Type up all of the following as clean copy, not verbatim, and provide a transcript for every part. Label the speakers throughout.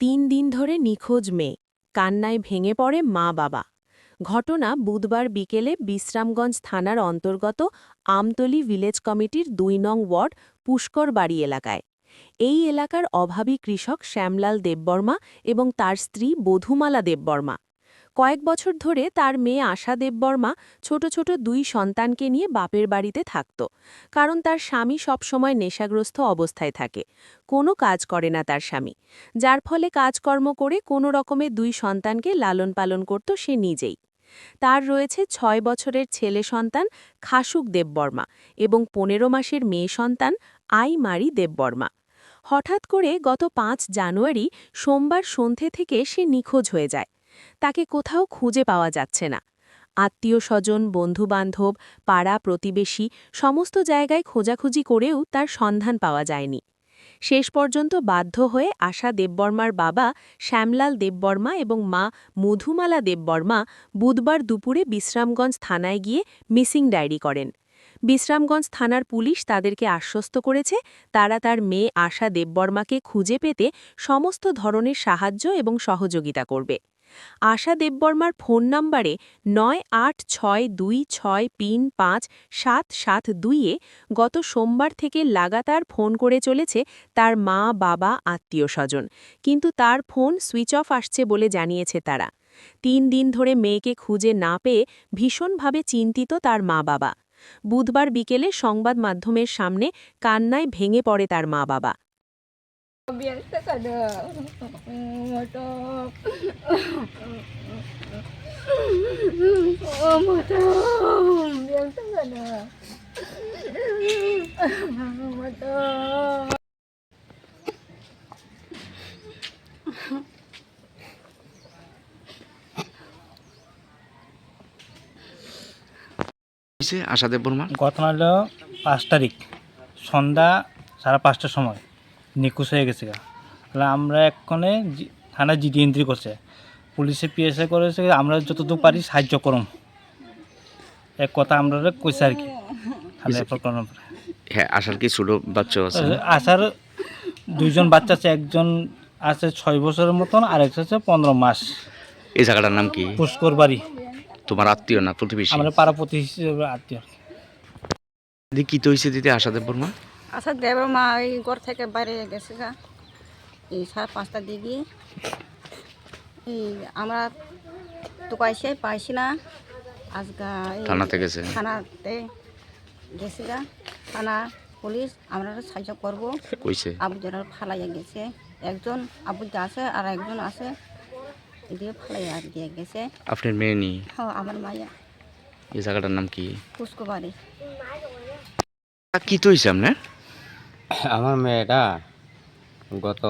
Speaker 1: তিন দিন ধরে নিখোঁজ মেয়ে, কান্নায় ভেঙে পড়ে মা বাবা। ঘটনা বুধবার বিকেলে বিশ্রামগঞ্জ থানার অন্তর্গত আমতলী ভিলেজ কমিটির ২ নং ওয়ার্ড পুষ্কর বাড়ি এলাকায়। এই এলাকার অভাবী কৃষক শ্যামলাল দেববর্মা এবং তার স্ত্রী বধূমালা দেববর্মা। কয়েক বছর ধরে তার মেয়ে আশা দেববর্মা ছোট ছোট ২ সন্তানকে নিয়ে বাপের বাড়িতে থাকত, কারণ তার স্বামী সবসময় নেশাগ্রস্ত অবস্থায় থাকে। কোনো কাজ করে না তার স্বামী, যার ফলে কাজকর্ম করে কোনো রকমে ২ সন্তানকে লালন পালন করত সে নিজেই। তার রয়েছে ৬ বছরের ছেলে সন্তান খাসুক দেববর্মা এবং ১৫ মাসের মেয়ে সন্তান আইমারি দেববর্মা। হঠাৎ করে গত ৫ জানুয়ারি সোমবার সন্ধে থেকে সে নিখোঁজ হয়ে যায়। তাকে কোথাও খুঁজে পাওয়া যাচ্ছে না। আত্মীয় স্বজন, বন্ধুবান্ধব, পাড়া প্রতিবেশী সমস্ত জায়গায় খোঁজাখুঁজি করেও তার সন্ধান পাওয়া যায়নি। শেষ পর্যন্ত বাধ্য হয়ে আশা দেববর্মার বাবা শ্যামলাল দেববর্মা এবং মা মধুমালা দেববর্মা বুধবার দুপুরে বিশ্রামগঞ্জ থানায় গিয়ে মিসিং ডায়েরি করেন। বিশ্রামগঞ্জ থানার পুলিশ তাদেরকে আশ্বস্ত করেছে তারা তার মেয়ে আশা দেববর্মাকে খুঁজে পেতে সমস্ত ধরনের সাহায্য এবং সহযোগিতা করবে। আশা দেববর্মার ফোন নম্বরে ৯৮৬২৬৩৫৭৭২-এ গত সোমবার থেকে লাগাতার ফোন করে চলেছে তার মা বাবা আত্মীয় স্বজন, কিন্তু তার ফোন সুইচ অফ আসছে বলে জানিয়েছে তারা। ৩ দিন ধরে মেয়েকে খুঁজে না পেয়ে ভীষণভাবে চিন্তিত তার মা বাবা। বুধবার বিকেলে সংবাদ মাধ্যমের সামনে কান্নায় ভেঙে পড়ে তার মা বাবা।
Speaker 2: Biasa kada mata mata biasa kada mata
Speaker 3: আশা দেববর্মা
Speaker 4: ঘটনা হলো ৫ তারিখ সন্ধ্যা ৫:৩০টার সময় নিখোঁজ হয়ে গেছে। তাহলে আমরা এক্ষণে থানায় জিডি এন্ট্রি করছে, পুলিশে পিএসআই করেছে, আমরা যতটুকু পারি সাহায্য করুন, এক কথা আমরা কইছে আর কি।
Speaker 3: হ্যাঁ, আশার কি ছোট বাচ্চা আছে?
Speaker 4: আশার ২ জন বাচ্চা আছে, একজন আছে ৬ বছরের মতন আর একটা আছে ১৫ মাস।
Speaker 3: এই জায়গাটার নাম কি?
Speaker 4: পুষ্কর বাড়ি।
Speaker 3: তোমার আত্মীয় না প্রতিবেশী?
Speaker 4: আমরা পাড়া প্রতিবেশী আত্মীয়।
Speaker 3: কি তো হয়েছে দিদি আশা দেববর্মা?
Speaker 5: আশা দেববর্মা এই ঘর থেকে বাইরে গেছে গা এই ৫:৩০টার দিকে। এই আমরা তো পাইছি না, আজকা
Speaker 3: থানাতে গেছে,
Speaker 5: থানাতে গেছে গা, থানা পুলিশ আমরা সাহায্য করবো কইছে। আবুজার ফালাইয়া গেছে, একজন আবুজা আছে আর একজন আছে এদিকে ফালাইয়া দিয়ে গেছে।
Speaker 3: আপনার মেয়ে নি?
Speaker 5: হ্যাঁ, আমার মাইয়া।
Speaker 3: এই জায়গাটার নাম কি?
Speaker 5: পুষ্কর বাড়ি।
Speaker 3: কি তো হয়েছে আপনার?
Speaker 6: আমার মেয়েটা গত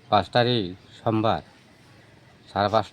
Speaker 6: ৫ তারিখ সোমবার ৫:৩০